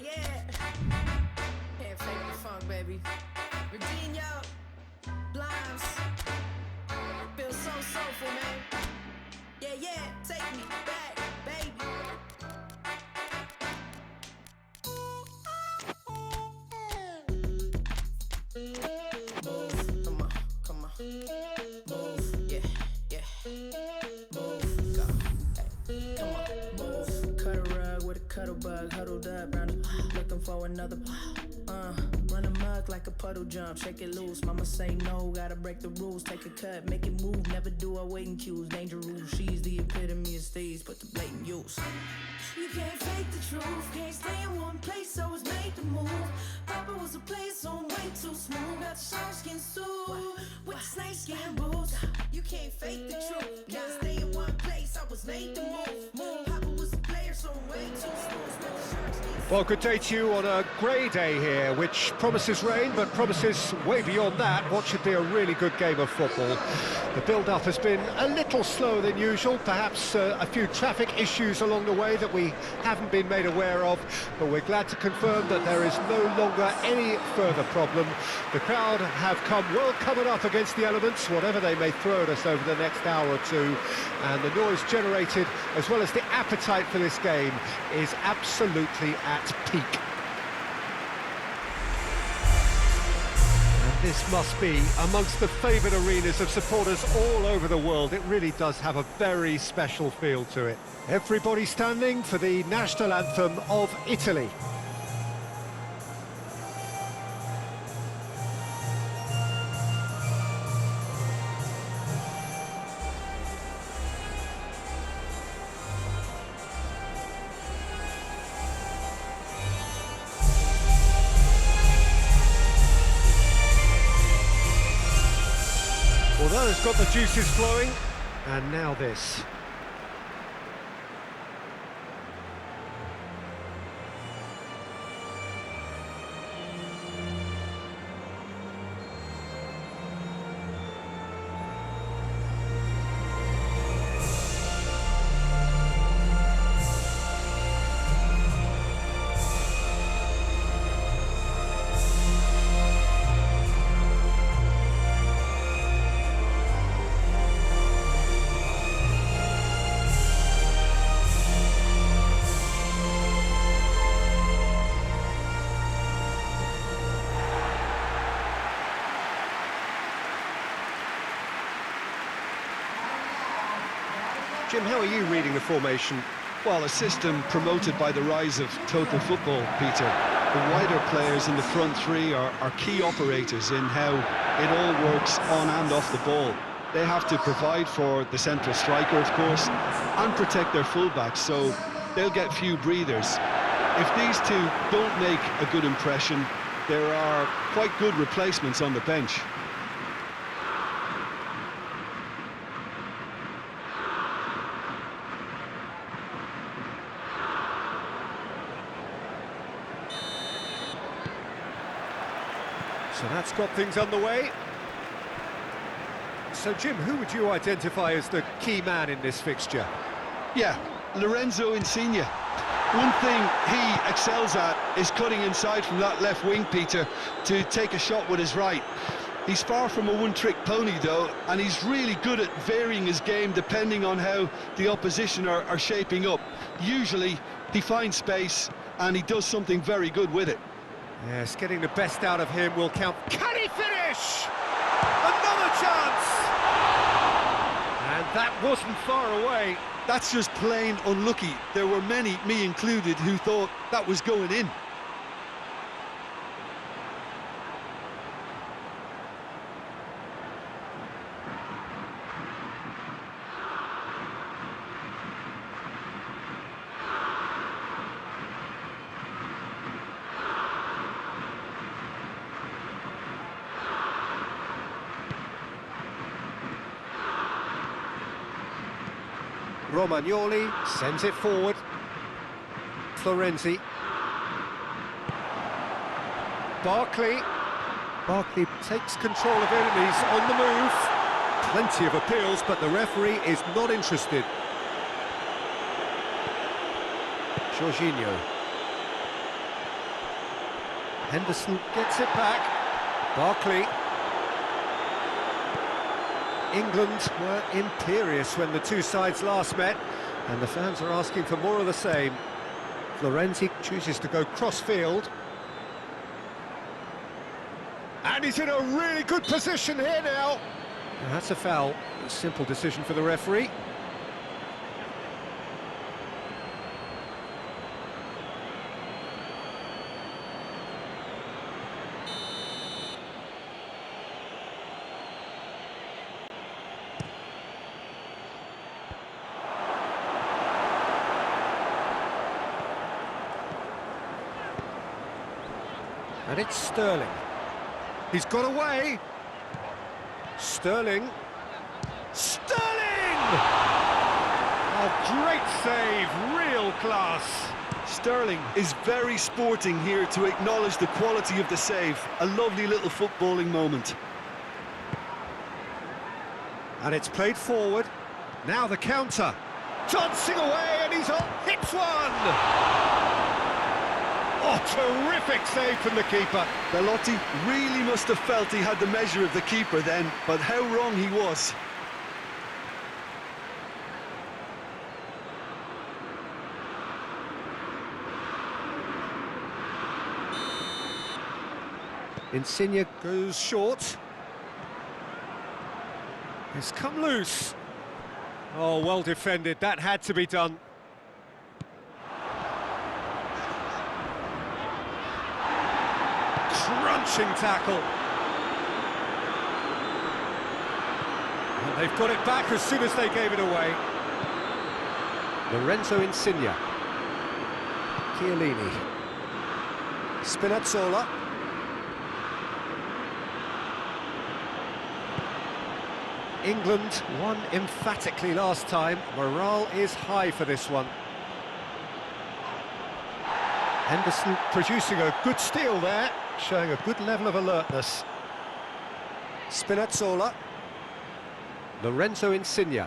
yeah. Can't fake the funk, baby. Virginia, Limes. Feel so soulful, man. Yeah, yeah, take me back, baby. Move, come on. Move, yeah, yeah. Move, go. Hey, come on, move. Cut a rug with a cuddle bug, huddled up, round looking for another. Run amok like a puddle jump, shake it loose. Mama say no, gotta break the rules. Take a cut, make it move, never do our waiting cues. Danger rules, she's the epitome of steez, but the blatant use. You can't fake the truth, can't stay in one place, so it's made to move. Papa was a place, so I'm way too smooth. Got the shark skin suit with the snake skin boots. You can't fake the truth, can't stay in one place, I was made to move. Papa was a player, so I'm way too smooth. Got the shark skin suit. Well, good day to you on a grey day here, which promises rain, but promises way beyond that what should be a really good game of football. The build-up has been a little slower than usual, perhaps a few traffic issues along the way that we haven't been made aware of, but we're glad to confirm that there is no longer any further problem. The crowd have come well covered up against the elements, whatever they may throw at us over the next hour or two, and the noise generated, as well as the appetite for this game, is absolutely at peak. This must be amongst the favoured arenas of supporters all over the world. It really does have a very special feel to it. Everybody standing for the national anthem of Italy. Well, that has got the juices flowing, and now this. Jim, how are you reading the formation? Well, a system promoted by the rise of total football, Peter. The wider players in the front three are key operators in how it all works on and off the ball. They have to provide for the central striker, of course, and protect their fullbacks, so they'll get few breathers. If these two don't make a good impression, there are quite good replacements on the bench. So that's got things underway. So, Jim, who would you identify as the key man in this fixture? Yeah, Lorenzo Insigne. One thing he excels at is cutting inside from that left wing, Peter, to take a shot with his right. He's far from a one-trick pony, though, and he's really good at varying his game depending on how the opposition are shaping up. Usually, he finds space, and he does something very good with it. Yes, getting the best out of him will count. Can he finish? Another chance! And that wasn't far away. That's just plain unlucky. There were many, me included, who thought that was going in. Romagnoli sends it forward. Florenzi. Barkley takes control of it and he's on the move. Plenty of appeals, but the referee is not interested. Jorginho. Henderson gets it back. Barkley. England were imperious when the two sides last met, and the fans are asking for more of the same. Florenzi chooses to go cross-field. And he's in a really good position here now. And that's a foul. A simple decision for the referee. And it's Sterling. He's got away. Sterling. Sterling! A great save, real class. Sterling is very sporting here to acknowledge the quality of the save. A lovely little footballing moment. And it's played forward. Now the counter. Dancing away, and he's on. Hits one! Oh, terrific save from the keeper. Belotti really must have felt he had the measure of the keeper then, but how wrong he was. Insigne goes short. It's come loose. Oh, well defended. That had to be done. Crunching tackle. And they've got it back as soon as they gave it away. Lorenzo Insigne. Chiellini. Spinazzola. England won emphatically last time. Morale is high for this one. Henderson producing a good steal there, showing a good level of alertness. Spinazzola. Lorenzo Insigne.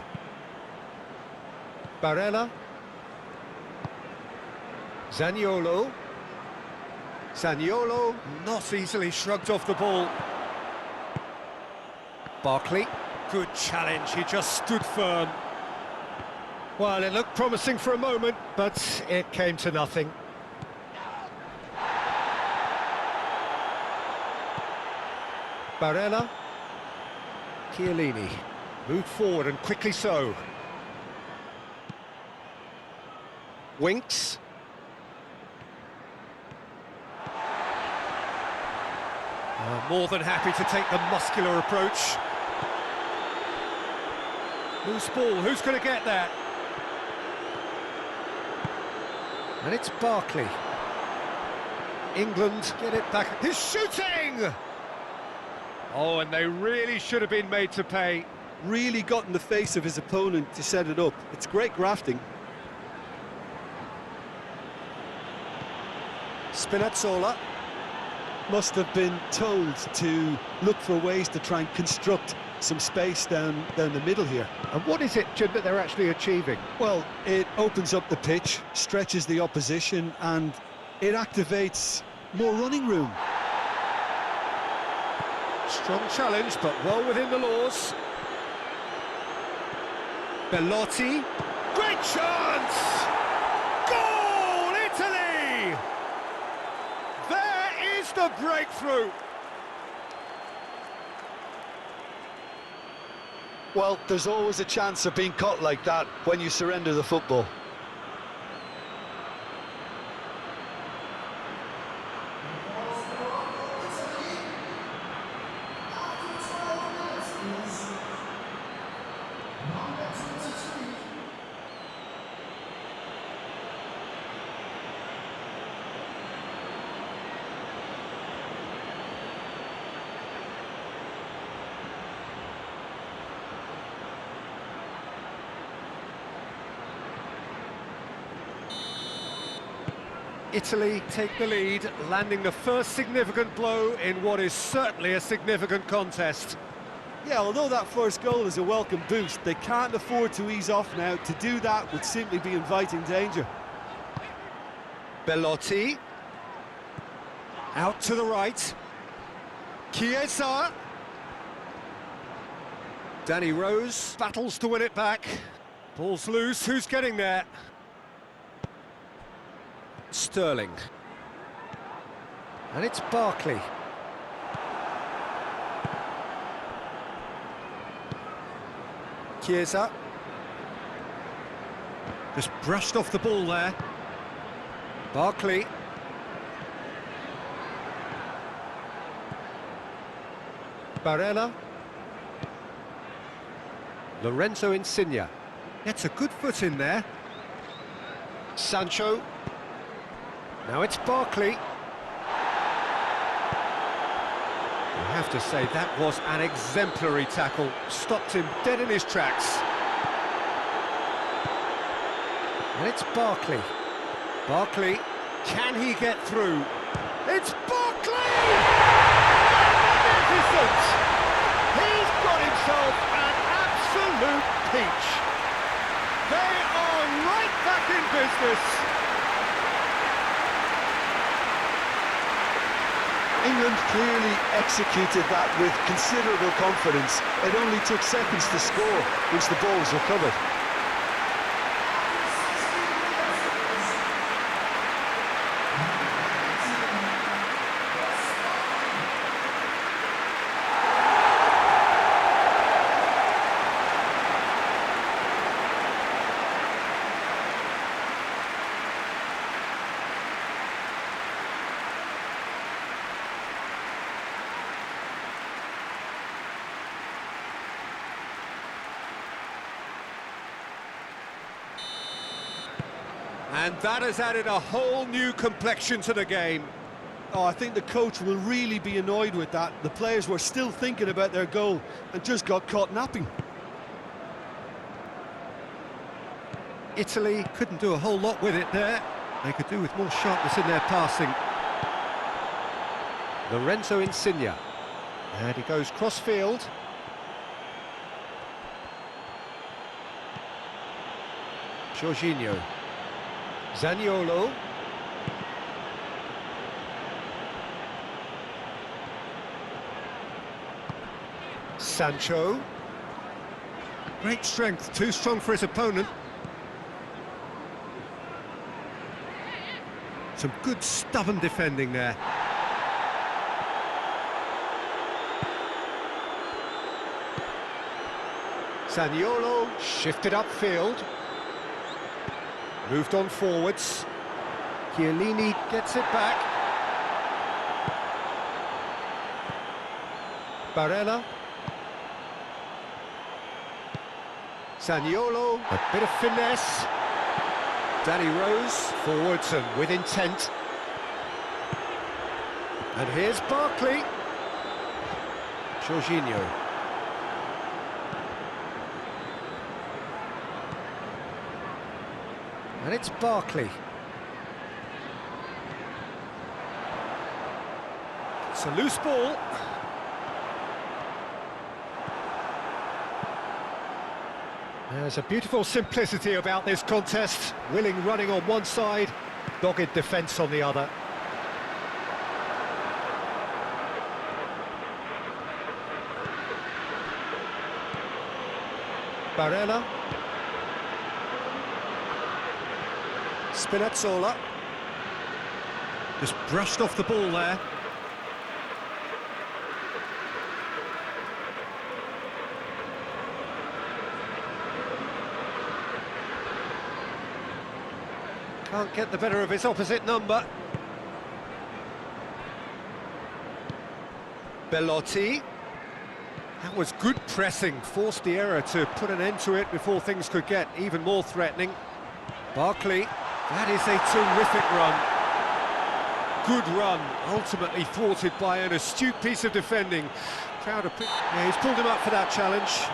Barella. Zaniolo. Zaniolo not easily shrugged off the ball. Barkley. Good challenge, he just stood firm. Well, it looked promising for a moment, but it came to nothing. Barella. Chiellini. Moved forward and quickly so. Winks. More than happy to take the muscular approach. Loose ball, who's going to get that? And it's Barkley. England get it back. He's shooting! Oh, and they really should have been made to pay. Really got in the face of his opponent to set it up. It's great grafting. Spinazzola. Must have been told to look for ways to try and construct some space down the middle here. And what is it, Jim, that they're actually achieving? Well, it opens up the pitch, stretches the opposition, and it activates more running room. Strong challenge, but well within the laws. Belotti. Great chance! Goal, Italy! There is the breakthrough. Well, there's always a chance of being caught like that when you surrender the football. Italy take the lead, landing the first significant blow in what is certainly a significant contest. Yeah, although that first goal is a welcome boost, they can't afford to ease off now. To do that would simply be inviting danger. Belotti. Out to the right. Chiesa. Danny Rose battles to win it back. Ball's loose, who's getting there? Sterling. And it's Barkley. Chiesa. Just brushed off the ball there. Barkley. Barella. Lorenzo Insigne. Gets a good foot in there. Sancho. Now it's Barkley. You have to say that was an exemplary tackle. Stopped him dead in his tracks. And it's Barkley. Barkley, can he get through? It's Barkley! Magnificent! He's got himself an absolute peach. They are right back in business. England clearly executed that with considerable confidence. It only took seconds to score once the ball was recovered. And that has added a whole new complexion to the game. Oh, I think the coach will really be annoyed with that. The players were still thinking about their goal and just got caught napping. Italy couldn't do a whole lot with it there. They could do with more sharpness in their passing. Lorenzo Insigne. And he goes cross-field. Jorginho. Zaniolo. Sancho. Great strength, too strong for his opponent. Some good stubborn defending there. Zaniolo shifted upfield. Moved on forwards. Chiellini gets it back. Barella. Zaniolo, a bit of finesse. Danny Rose, forwards and with intent. And here's Barkley. Jorginho. And it's Barkley. It's a loose ball. There's a beautiful simplicity about this contest. Willing running on one side, dogged defence on the other. Barella. Spinazzola. Just brushed off the ball there. Can't get the better of his opposite number. Bellotti. That was good pressing, forced the error to put an end to it before things could get even more threatening. Barkley, that is a terrific run. Good run, ultimately thwarted by an astute piece of defending. Proud of... Yeah, he's pulled him up for that challenge.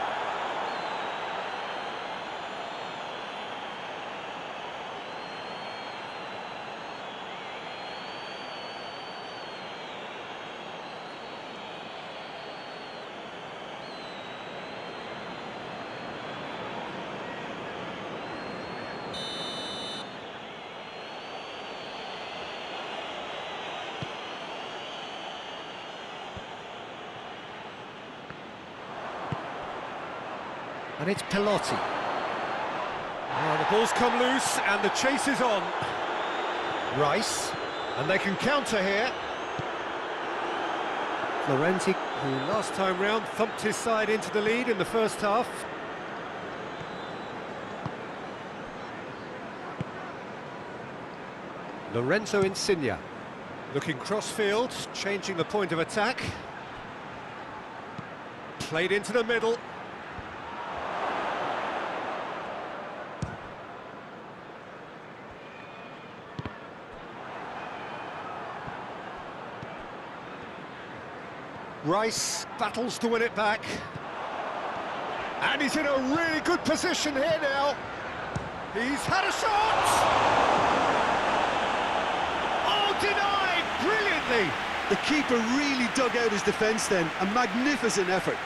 And it's Pelotti. Oh, the ball's come loose and the chase is on. Rice, and they can counter here. Florenti, who last time round thumped his side into the lead in the first half. Lorenzo Insigne, looking cross-field, changing the point of attack. Played into the middle. Rice battles to win it back. And he's in a really good position here now. He's had a shot! Oh, denied brilliantly! The keeper really dug out his defence then. A magnificent effort.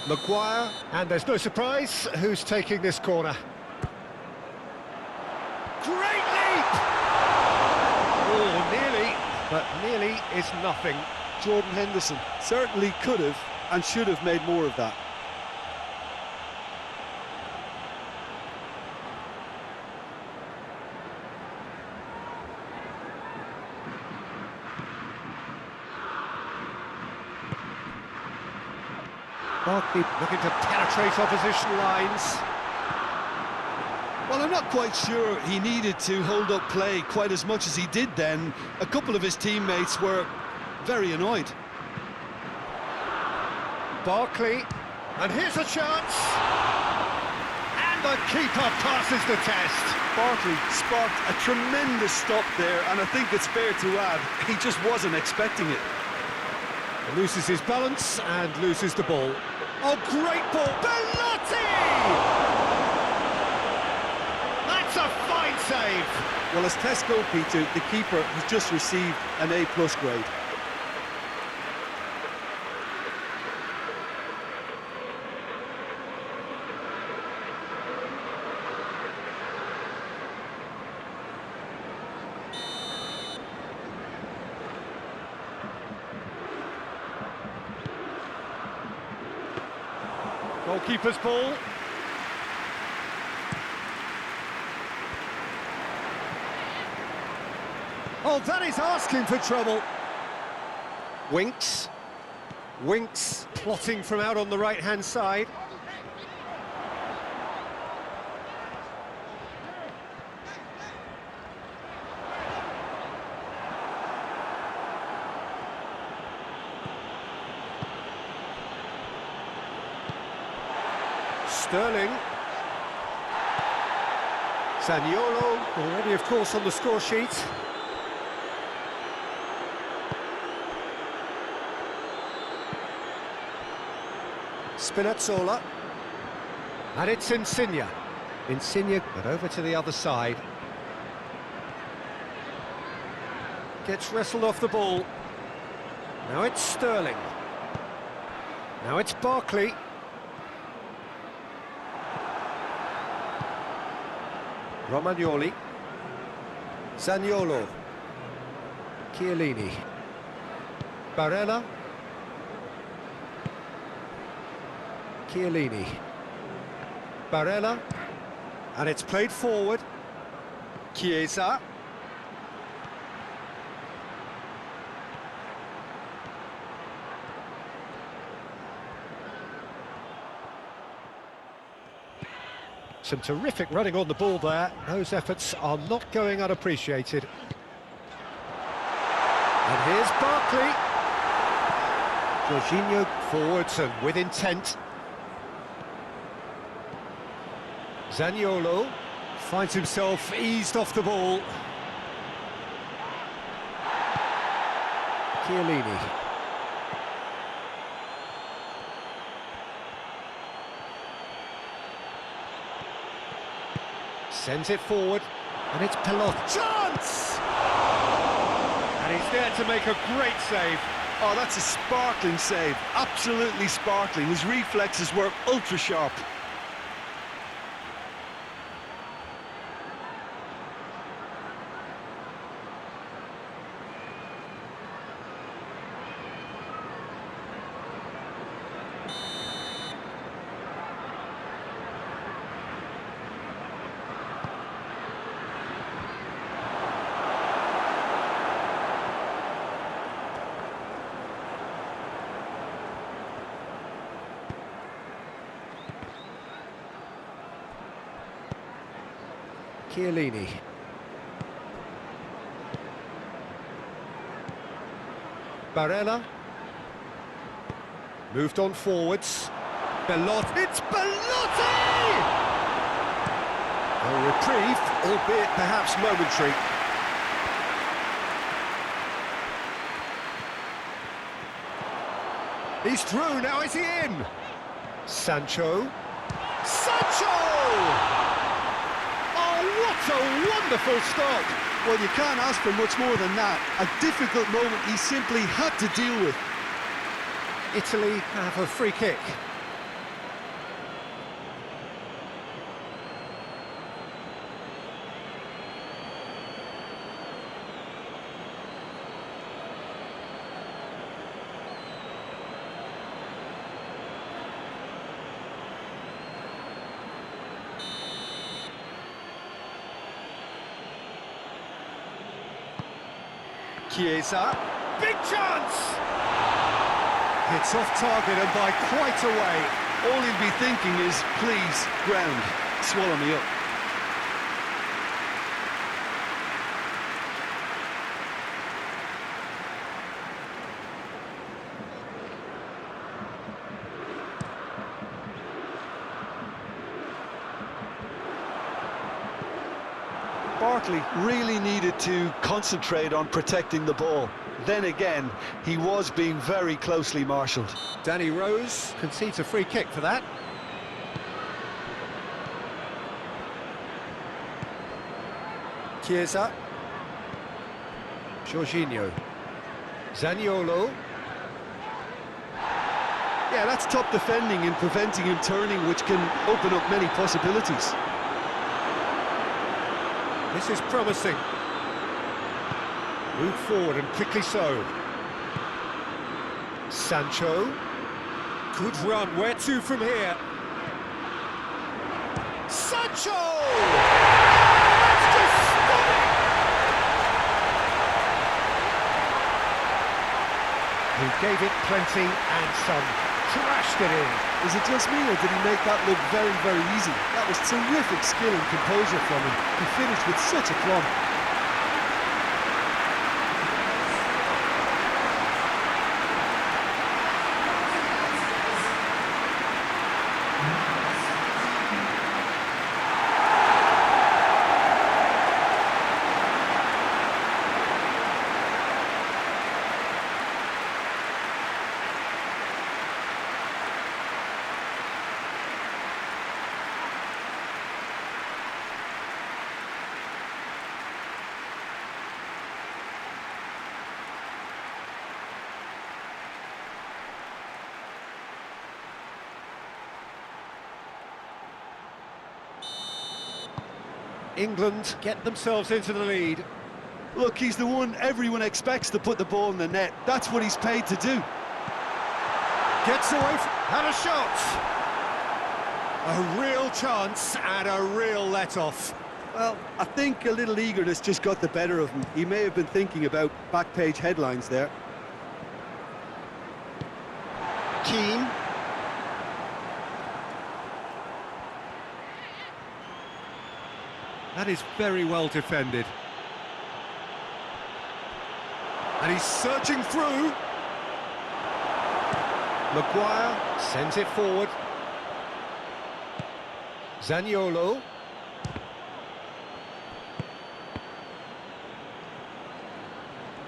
Maguire, and there's no surprise who's taking this corner. Great leap! Oh, nearly, but nearly is nothing. Jordan Henderson certainly could have and should have made more of that. Barkley looking to penetrate opposition lines. Well, I'm not quite sure he needed to hold up play quite as much as he did then. A couple of his teammates were very annoyed. Barkley, and here's a chance! And the keeper passes the test. Barkley sparked a tremendous stop there, and I think it's fair to add, he just wasn't expecting it. Loses his balance and loses the ball. Oh, great ball! Belotti! That's a fine save! Well, as tests go, Peter, the keeper has just received an A+ grade. Goalkeeper's ball. Oh, that is asking for trouble. Winks. Winks plotting from out on the right-hand side. Sterling. Zaniolo, already of course on the score sheet. Spinazzola. And it's Insigne. Insigne, but over to the other side. Gets wrestled off the ball. Now it's Sterling. Now it's Barkley. Romagnoli, Zaniolo, Chiellini, Barella, Chiellini, Barella, and it's played forward, Chiesa. Some terrific running on the ball there. Those efforts are not going unappreciated. And here's Barkley. Jorginho forwards and with intent. Zaniolo finds himself eased off the ball. Chiellini. Sends it forward, and it's Pelotti. Chance! And he's there to make a great save. Oh, that's a sparkling save. Absolutely sparkling. His reflexes were ultra sharp. Chiellini. Barella. Moved on forwards. Belotti. It's Belotti! A reprieve, albeit perhaps momentary. He's through, now is he in? Sancho. Sancho! Oh, what a wonderful stop! Well, you can't ask for much more than that. A difficult moment he simply had to deal with. Italy have a free kick. Chiesa, big chance! It's off target and by quite a way. All he'll be thinking is, please, ground, swallow me up. Barkley really needed to concentrate on protecting the ball. Then again, he was being very closely marshalled. Danny Rose concedes a free kick for that. Chiesa. Jorginho. Zaniolo. Yeah, that's top defending and preventing him turning, which can open up many possibilities. This is promising. Move forward and quickly so. Sancho. Good run. Where to from here? Sancho! That's just stunning! He gave it plenty and some. Trashed it in. Is it just me, or did he make that look very, very easy? That was terrific skill and composure from him. He finished with such aplomb. England get themselves into the lead. Look, he's the one everyone expects to put the ball in the net. That's what he's paid to do. Gets away and a shot. A real chance and a real let-off. Well, I think a little eagerness just got the better of him. He may have been thinking about back-page headlines there. Keane. That is very well defended. And he's searching through. Maguire sends it forward. Zaniolo.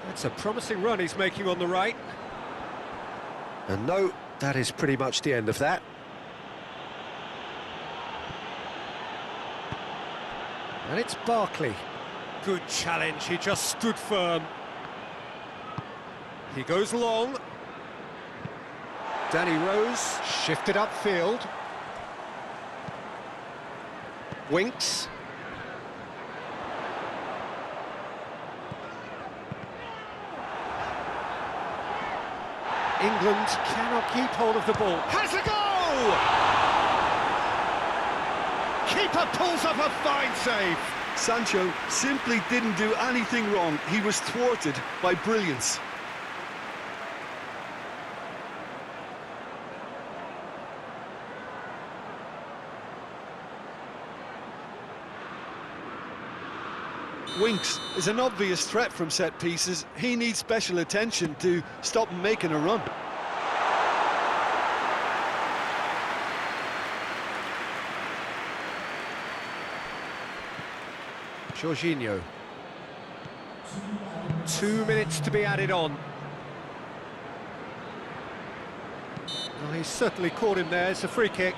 That's a promising run he's making on the right. And no, that is pretty much the end of that. And it's Barkley. Good challenge, he just stood firm. He goes long. Danny Rose shifted upfield. Winks. England cannot keep hold of the ball. Has a go! Keeper pulls up a fine save. Sancho simply didn't do anything wrong. He was thwarted by brilliance. Winks is an obvious threat from set pieces. He needs special attention to stop him making a run. Jorginho. 2 minutes to be added on. Well, he's certainly caught him there. It's a free kick.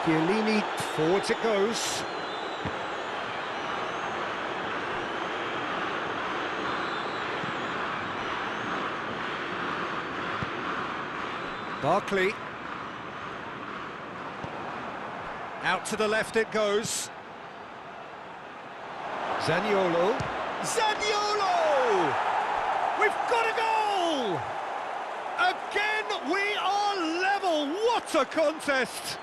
Chiellini, forwards it goes. Barkley. Out to the left it goes. Zaniolo. Zaniolo! We've got a goal! Again, we are level. What a contest!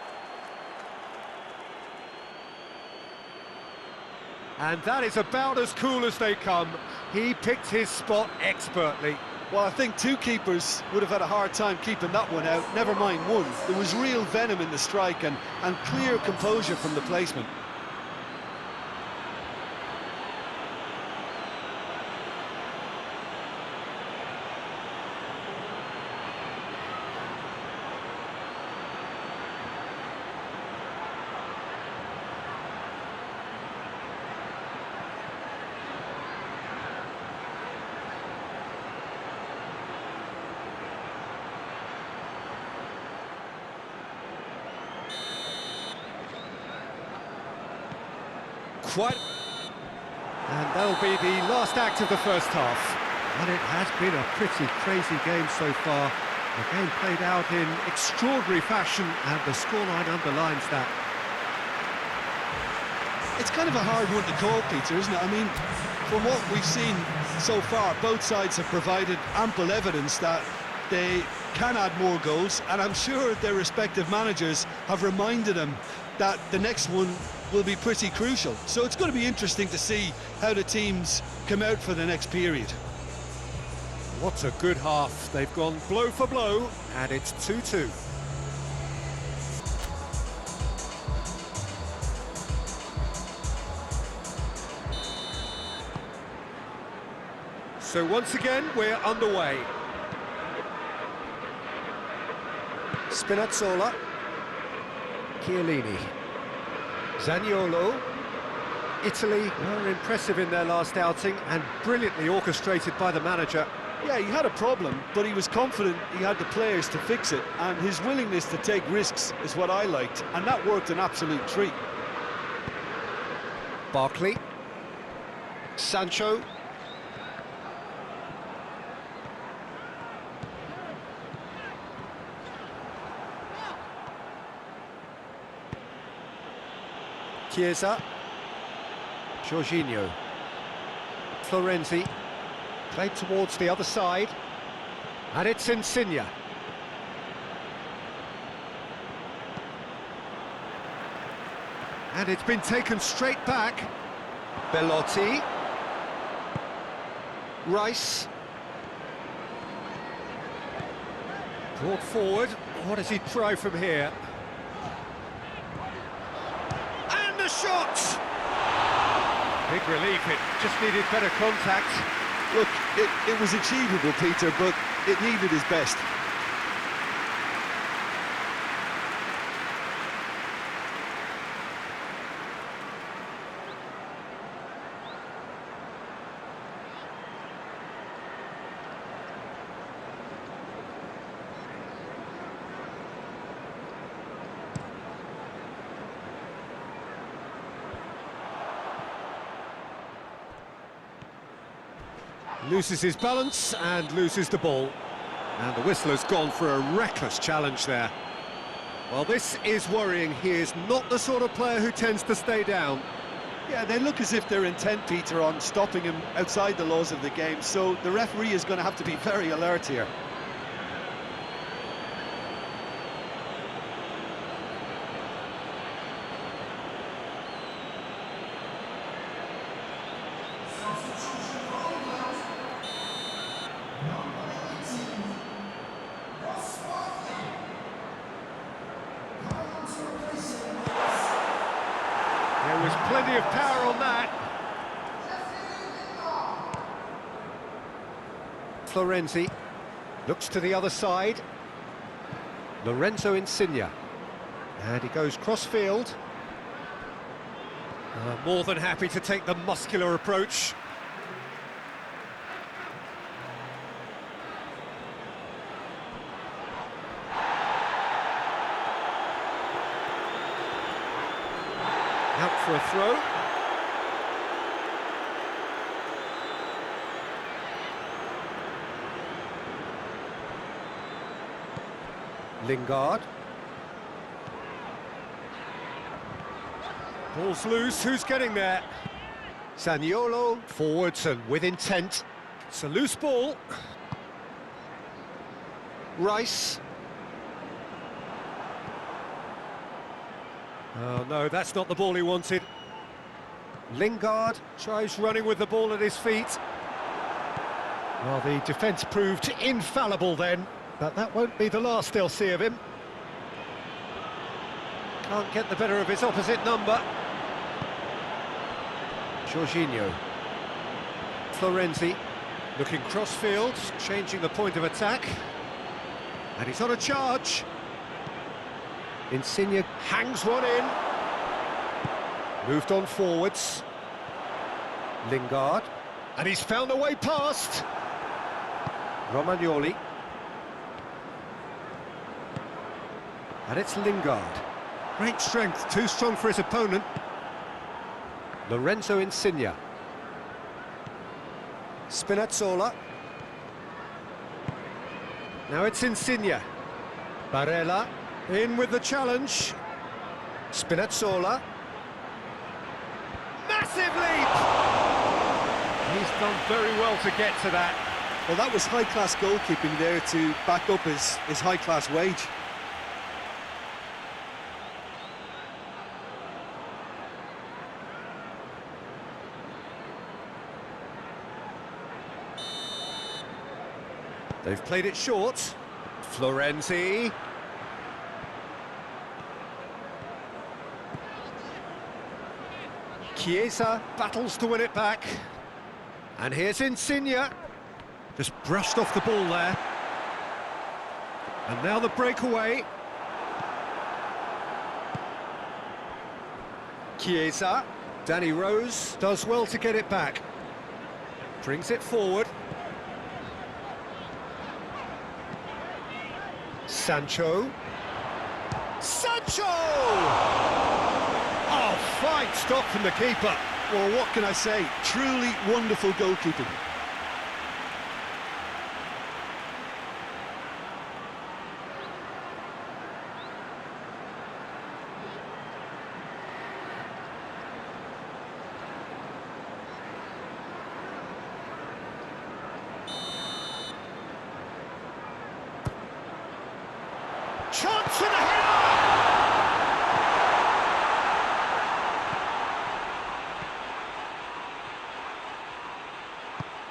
And that is about as cool as they come. He picked his spot expertly. Well, I think two keepers would have had a hard time keeping that one out, never mind one. There was real venom in the strike and clear composure from the placement. And that'll be the last act of the first half. And it has been a pretty crazy game so far. The game played out in extraordinary fashion, and the scoreline underlines that. It's kind of a hard one to call, Peter, isn't it? I mean, from what we've seen so far, both sides have provided ample evidence that they can add more goals, and I'm sure their respective managers have reminded them that the next one will be pretty crucial. So it's going to be interesting to see how the teams come out for the next period. What a good half. They've gone blow for blow, and it's 2-2. So once again, we're underway. Spinazzola. Chiellini. Zaniolo. Italy were impressive in their last outing and brilliantly orchestrated by the manager. Yeah, he had a problem, but he was confident he had the players to fix it, and his willingness to take risks is what I liked, and that worked an absolute treat. Barkley. Sancho. Chiesa. Jorginho. Florenzi. Played towards the other side. And it's Insigne. And it's been taken straight back. Bellotti. Rice. Brought forward. What does he try from here? And the shot! Big relief, it just needed better contact. Look, it was achievable, Peter, but it needed his best. Loses his balance and loses the ball. And the whistle has gone for a reckless challenge there. Well, this is worrying. He is not the sort of player who tends to stay down. Yeah, they look as if they're intent, Peter, on stopping him outside the laws of the game, so the referee is going to have to be very alert here. There was plenty of power on that. Florenzi looks to the other side. Lorenzo Insigne. And he goes cross-field. More than happy to take the muscular approach. Out for a throw. Lingard. Ball's loose, who's getting there? Zaniolo forwards and with intent. It's a loose ball. Rice. Oh no, that's not the ball he wanted. Lingard tries running with the ball at his feet. Well, the defence proved infallible then, but that won't be the last they'll see of him. Can't get the better of his opposite number. Jorginho. Florenzi looking cross-field, changing the point of attack. And he's on a charge. Insigne hangs one in. Moved on forwards. Lingard. And he's found a way past. Romagnoli. And it's Lingard. Great strength, too strong for his opponent. Lorenzo Insigne. Spinazzola. Now it's Insigne. Barella in with the challenge. Spinazzola. Massive leap! He's done very well to get to that. Well, that was high-class goalkeeping there to back up his high-class wage. They've played it short. Florenzi. Chiesa battles to win it back. And here's Insigne. Just brushed off the ball there. And now the breakaway. Chiesa. Danny Rose does well to get it back. Brings it forward. Sancho. Sancho! Oh, fine stop from the keeper. Well, what can I say? Truly wonderful goalkeeping. Chance and a header!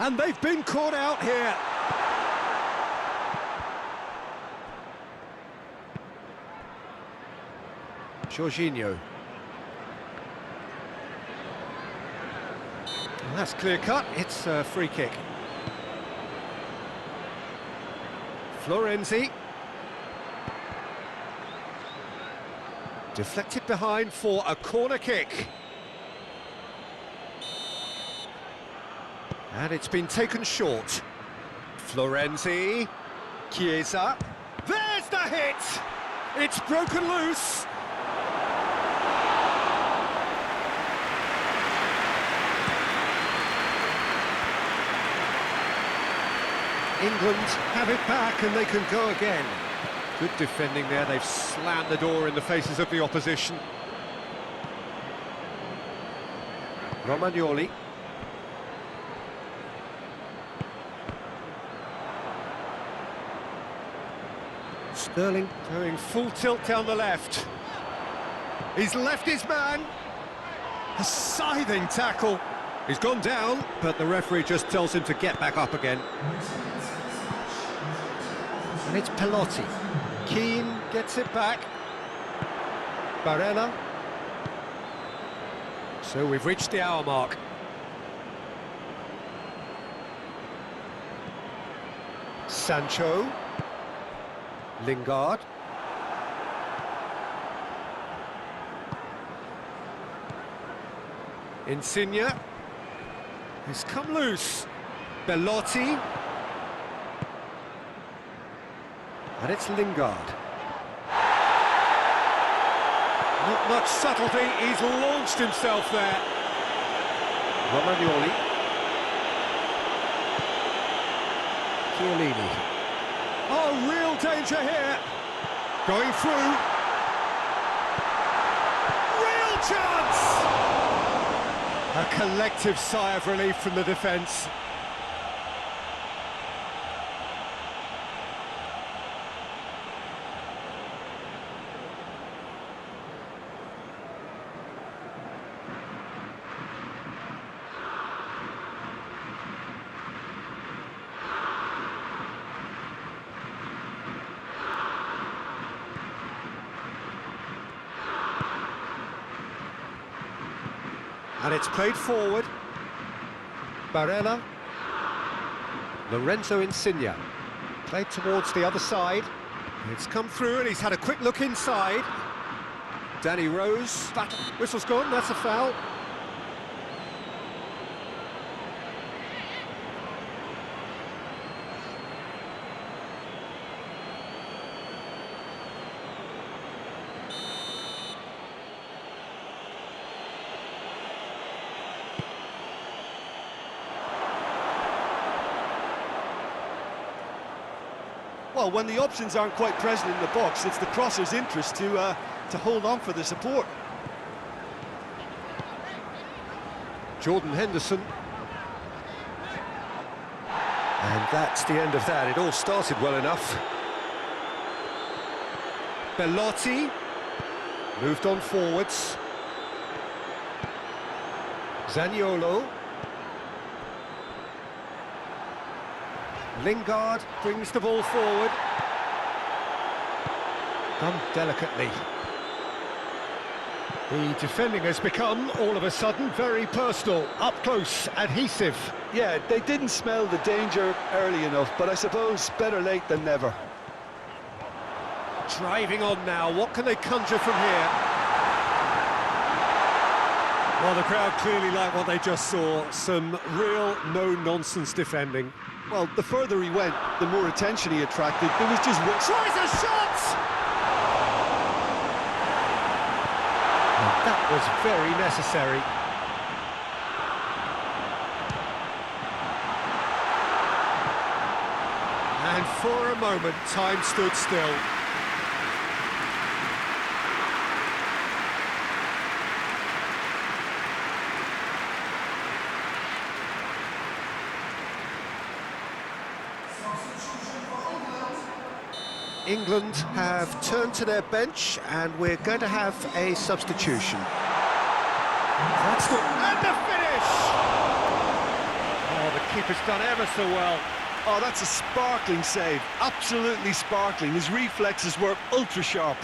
And they've been caught out here. Jorginho. And that's clear cut, it's a free kick. Florenzi. Deflected behind for a corner kick. And it's been taken short. Florenzi. Chiesa. There's the hit! It's broken loose. England have it back and they can go again. Good defending there, they've slammed the door in the faces of the opposition. Romagnoli. Sterling going full tilt down the left. He's left his man. A scything tackle. He's gone down, but the referee just tells him to get back up again. And it's Pelotti. Keane gets it back. Barella. So we've reached the hour mark. Sancho. Lingard. Insigne. He's come loose. Belotti. And it's Lingard. Not much subtlety, he's launched himself there. Romagnoli. Chiellini. Oh, real danger here. Going through. Real chance! A collective sigh of relief from the defence. And it's played forward. Barella. Lorenzo Insigne. Played towards the other side. It's come through and he's had a quick look inside. Danny Rose. Whistle's gone, that's a foul. Well, when the options aren't quite present in the box, it's the crosser's interest to hold on for the support. Jordan Henderson. And that's the end of that. It all started well enough. Belotti. Moved on forwards. Zaniolo. Lingard brings the ball forward. Done delicately. The defending has become, all of a sudden, very personal, up close, adhesive. Yeah, they didn't smell the danger early enough, but I suppose better late than never. Driving on now, what can they conjure from here? Well, the crowd clearly like what they just saw. Some real no-nonsense defending. Well, the further he went, the more attention he attracted. There was just one... Tries a shot! And that was very necessary. And for a moment, time stood still. England have turned to their bench and we're going to have a substitution. That's the... and the finish! Oh, the keeper's done ever so well. Oh, that's a sparkling save. Absolutely sparkling. His reflexes were ultra sharp.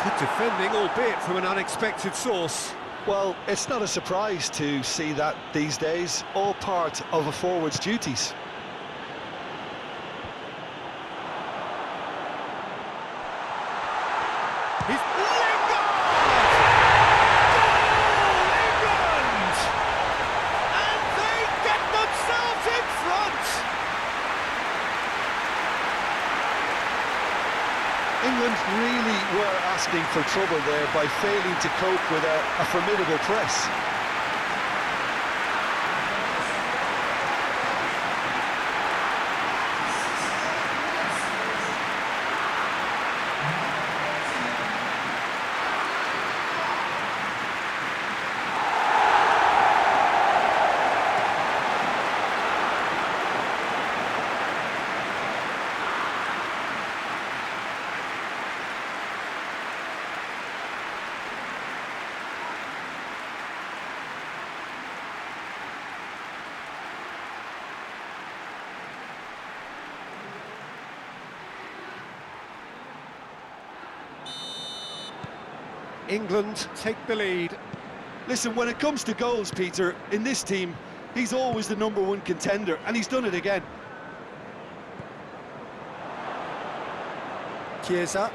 Good defending, albeit from an unexpected source. Well, it's not a surprise to see that these days, all part of a forward's duties. He's Lingard! Goal, England! And they get themselves in front! England really were asking for trouble there by failing to cope with a formidable press. England take the lead. Listen, when it comes to goals, Peter, in this team, he's always the #1 contender, and he's done it again. Chiesa.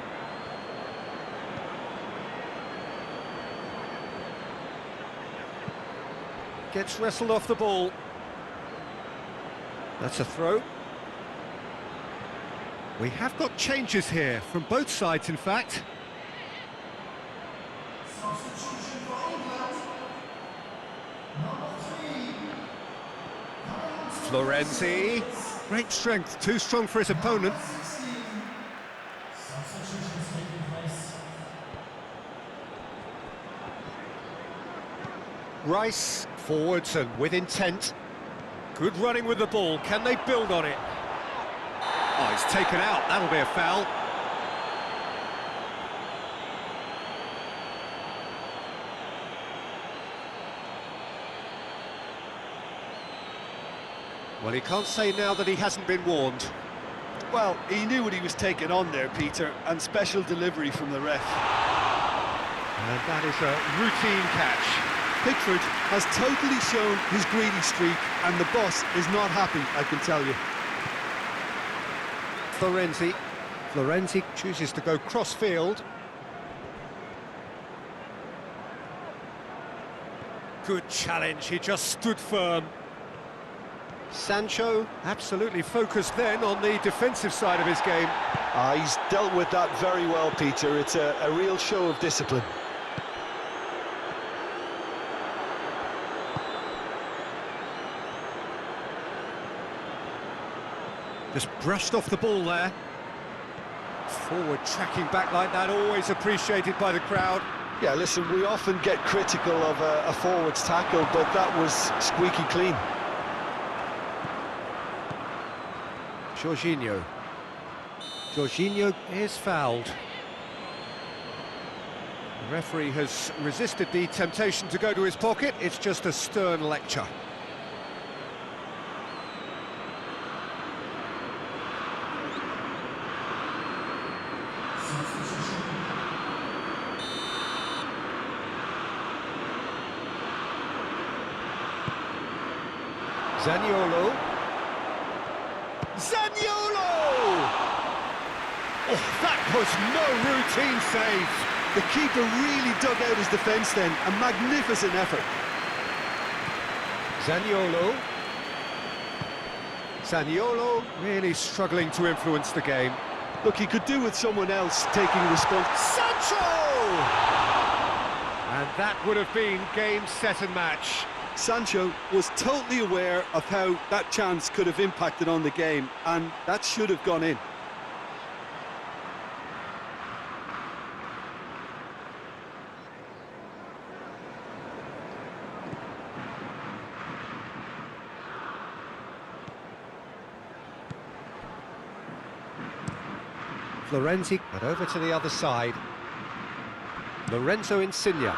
Gets wrestled off the ball. That's a throw. We have got changes here, from both sides in fact. Florenzi, great strength, too strong for his opponent. Rice, forwards and with intent. Good running with the ball, can they build on it? Oh, he's taken out, that'll be a foul. Well, he can't say now that he hasn't been warned. Well, he knew what he was taking on there, Peter, and special delivery from the ref. And that is a routine catch. Pickford has totally shown his greedy streak, and the boss is not happy, I can tell you. Florenzi chooses to go cross-field. Good challenge, he just stood firm. Sancho, absolutely focused then on the defensive side of his game. He's dealt with that very well, Peter. It's a real show of discipline. Just brushed off the ball there. Forward tracking back like that, always appreciated by the crowd. Yeah, listen, we often get critical of a forward's tackle, but that was squeaky clean. Jorginho is fouled. The referee has resisted the temptation to go to his pocket. It's just a stern lecture. Zaniolo! Oh, that was no routine save. The keeper really dug out his defence then. A magnificent effort. Zaniolo really struggling to influence the game. Look, he could do with someone else taking response. Sancho! And that would have been game, set and match. Sancho was totally aware of how that chance could have impacted on the game, and that should have gone in. Florenzi, but over to the other side. Lorenzo Insigne.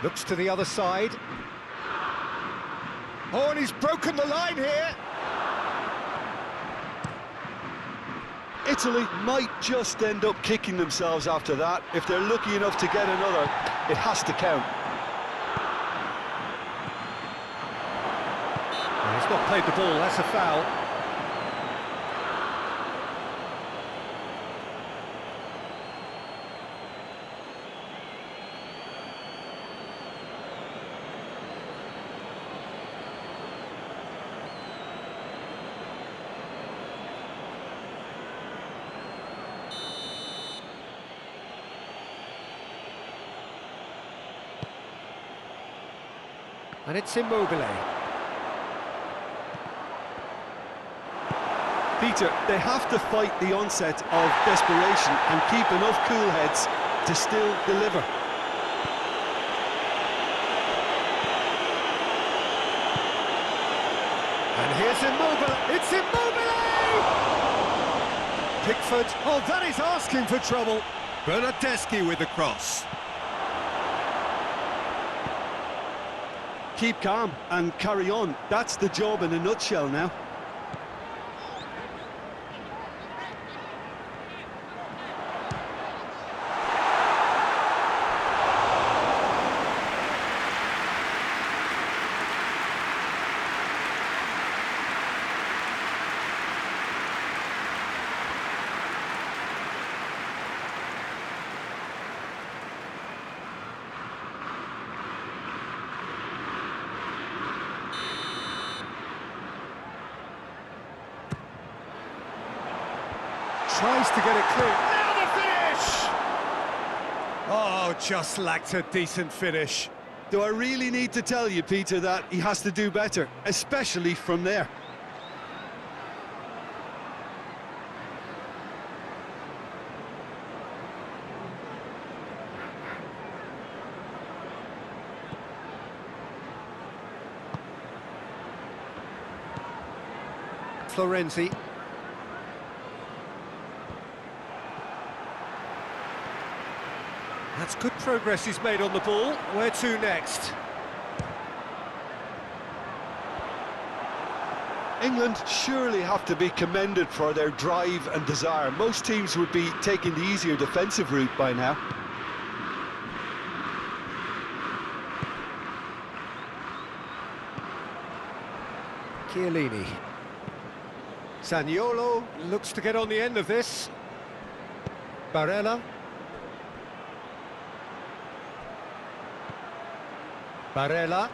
Looks to the other side. Oh, and he's broken the line here. Italy might just end up kicking themselves after that. If they're lucky enough to get another, it has to count. He's not played the ball, that's a foul. And it's Immobile. Peter, they have to fight the onset of desperation and keep enough cool heads to still deliver. And here's Immobile. It's Immobile! Pickford. Oh, that is asking for trouble. Bernardeschi with the cross. Keep calm and carry on. That's the job in a nutshell now. Tries to get it clear. Now the finish! Oh, just lacked a decent finish. Do I really need to tell you, Peter, that he has to do better, especially from there? Florenzi. That's good progress he's made on the ball. Where to next? England surely have to be commended for their drive and desire. Most teams would be taking the easier defensive route by now. Chiellini. Zaniolo looks to get on the end of this. Barella. Barella.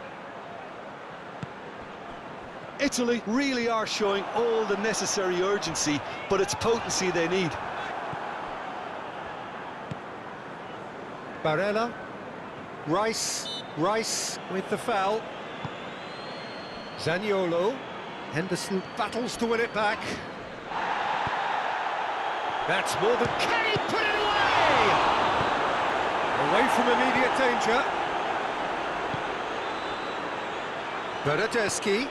Italy really are showing all the necessary urgency, but it's potency they need. Barella. Rice with the foul. Zaniolo. Henderson battles to win it back. That's more than... Can he put it away? Away from immediate danger. Bernardeschi.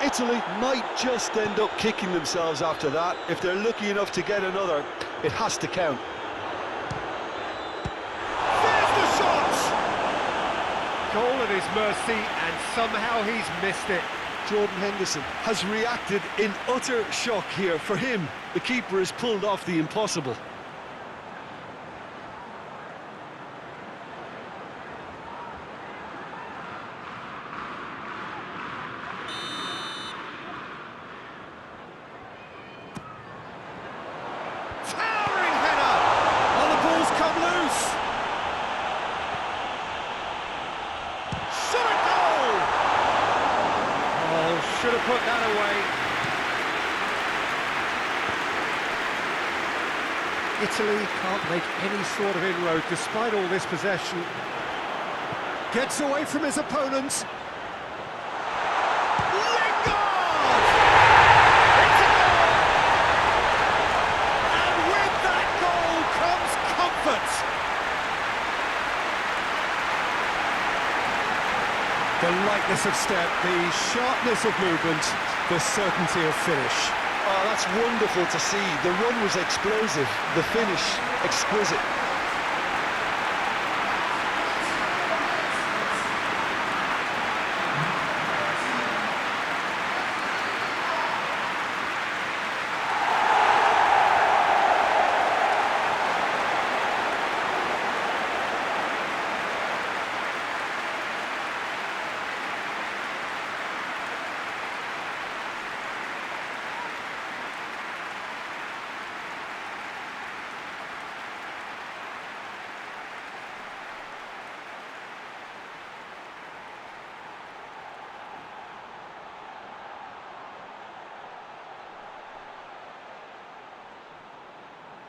Italy might just end up kicking themselves after that. If they're lucky enough to get another, it has to count. There's the shot! Goal at his mercy, and somehow he's missed it. Jordan Henderson has reacted in utter shock here. For him, the keeper has pulled off the impossible. Towering header! Oh, the ball's come loose! Should have goal! Oh, should have put that away. Italy can't make any sort of inroad despite all this possession. Gets away from his opponents. The lightness of step, the sharpness of movement, the certainty of finish. Oh, that's wonderful to see. The run was explosive, the finish exquisite.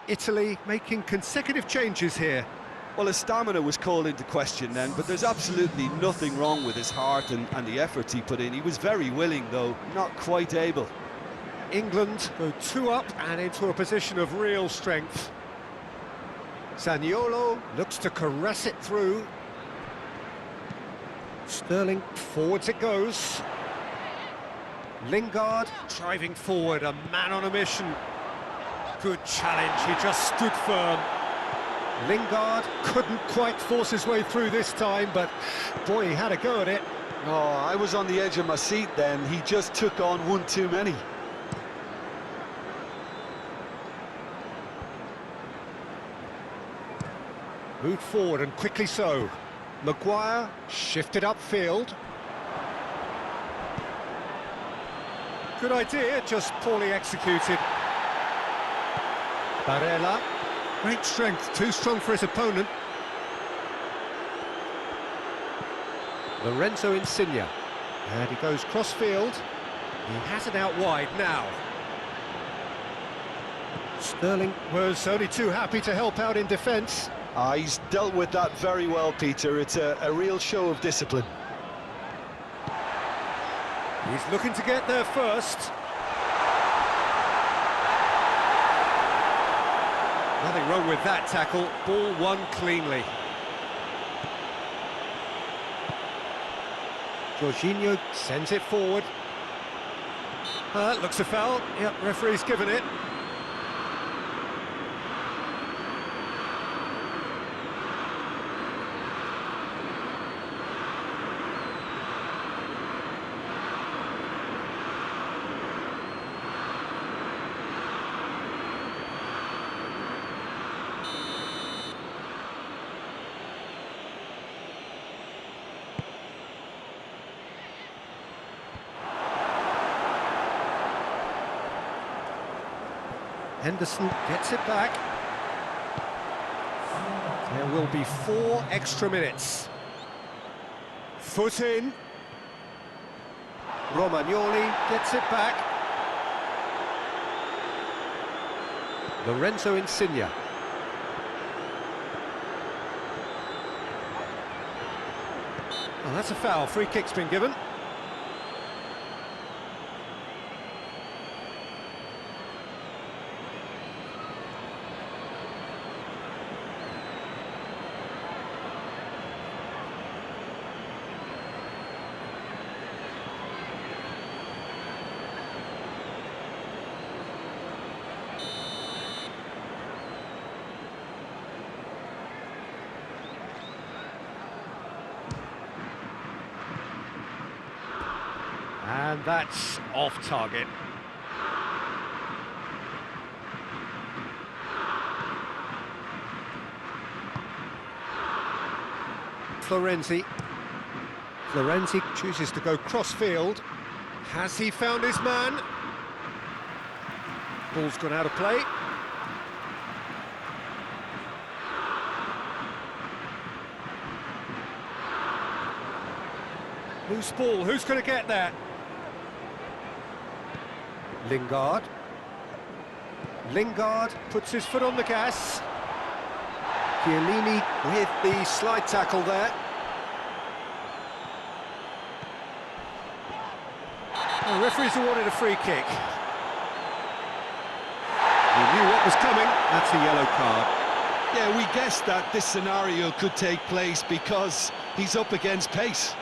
Italy making consecutive changes here. Well, his stamina was called into question then, but there's absolutely nothing wrong with his heart and the efforts he put in. He was very willing, though not quite able. England go 2 up and into a position of real strength. Zaniolo looks to caress it through. Sterling, forwards it goes. Lingard driving forward, a man on a mission. Good challenge, he just stood firm. Lingard couldn't quite force his way through this time, but boy, he had a go at it. Oh, I was on the edge of my seat then. He just took on one too many. Moved forward and quickly so. Maguire shifted upfield. Good idea, just poorly executed. Barella, great strength, too strong for his opponent. Lorenzo Insigne, and he goes cross-field. He has it out wide now. Sterling was only too happy to help out in defence. He's dealt with that very well, Peter. It's a real show of discipline. He's looking to get there first. Nothing wrong with that tackle. Ball won cleanly. Jorginho sends it forward. Looks a foul. Yep, referee's given it. Henderson gets it back. There will be 4 extra minutes. Foot in. Romagnoli gets it back. Lorenzo Insigne. Oh, that's a foul. Free kick's been given. And that's off target. Florenzi chooses to go cross-field. Has he found his man? Ball's gone out of play. Loose ball, who's going to get that? Lingard puts his foot on the gas. Chiellini with the slide tackle there. The referee's awarded a free kick. He knew what was coming. That's a yellow card. Yeah, we guessed that this scenario could take place because he's up against pace.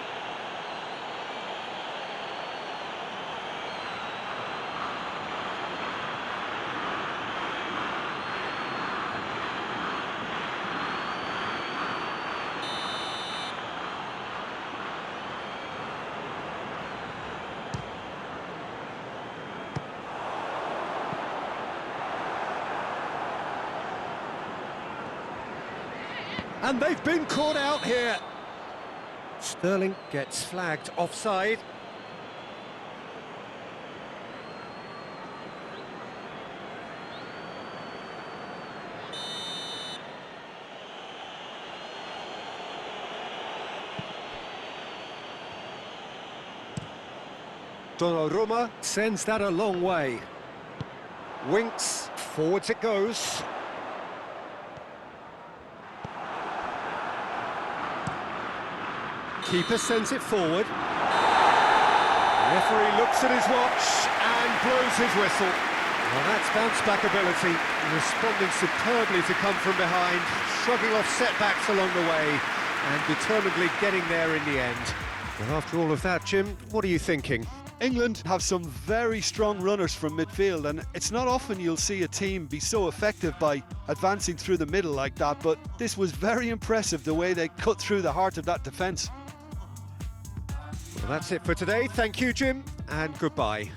And they've been caught out here. Sterling gets flagged offside. Donnarumma sends that a long way. Winks, forwards it goes. Keeper sends it forward. The referee looks at his watch and blows his whistle. Well, that's bounce-back ability, responding superbly to come from behind, shrugging off setbacks along the way, and determinedly getting there in the end. But after all of that, Jim, what are you thinking? England have some very strong runners from midfield, and it's not often you'll see a team be so effective by advancing through the middle like that, but this was very impressive, the way they cut through the heart of that defence. Well, that's it for today. Thank you, Jim, and goodbye.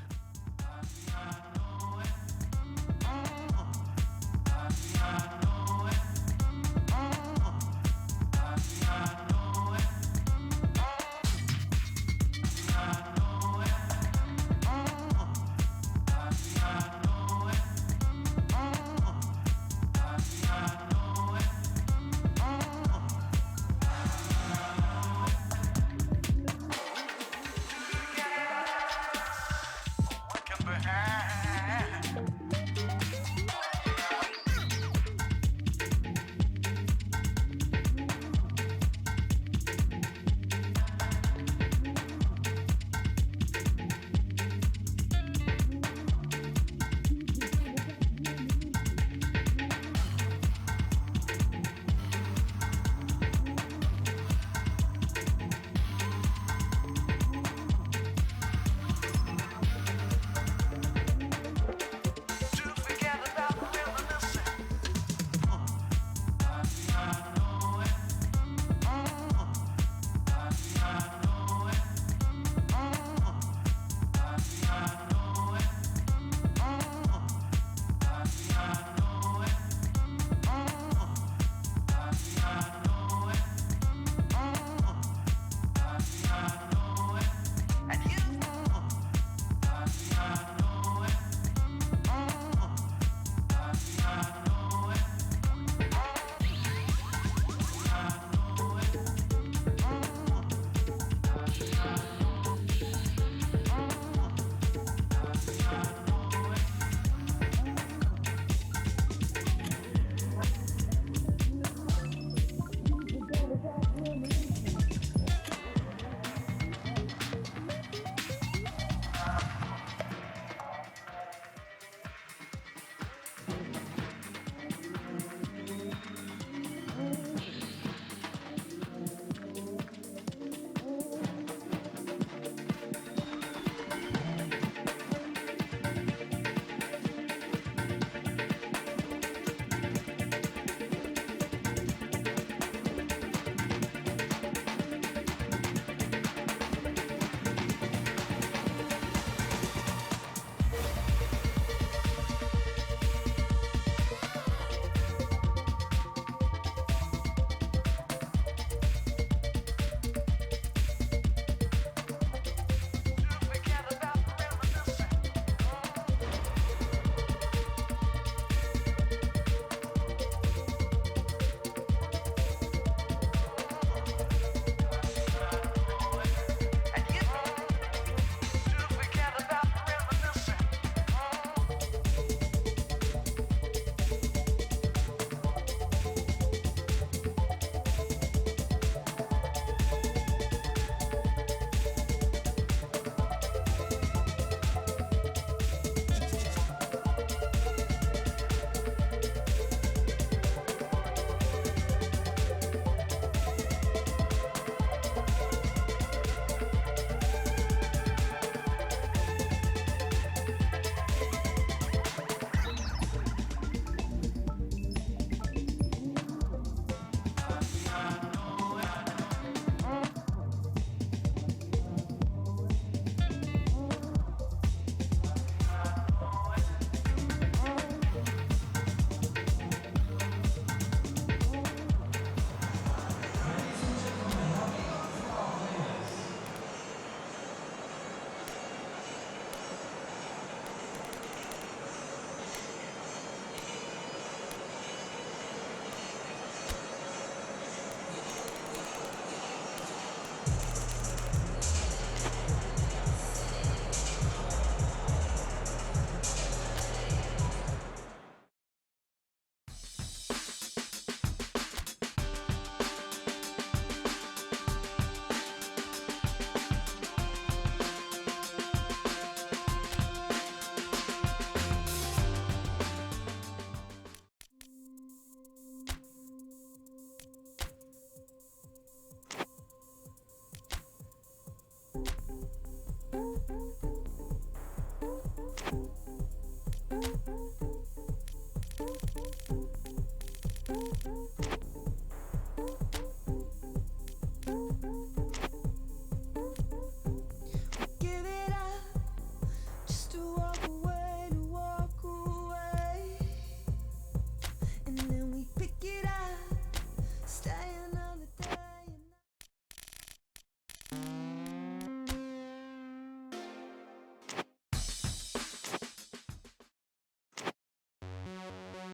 yeah.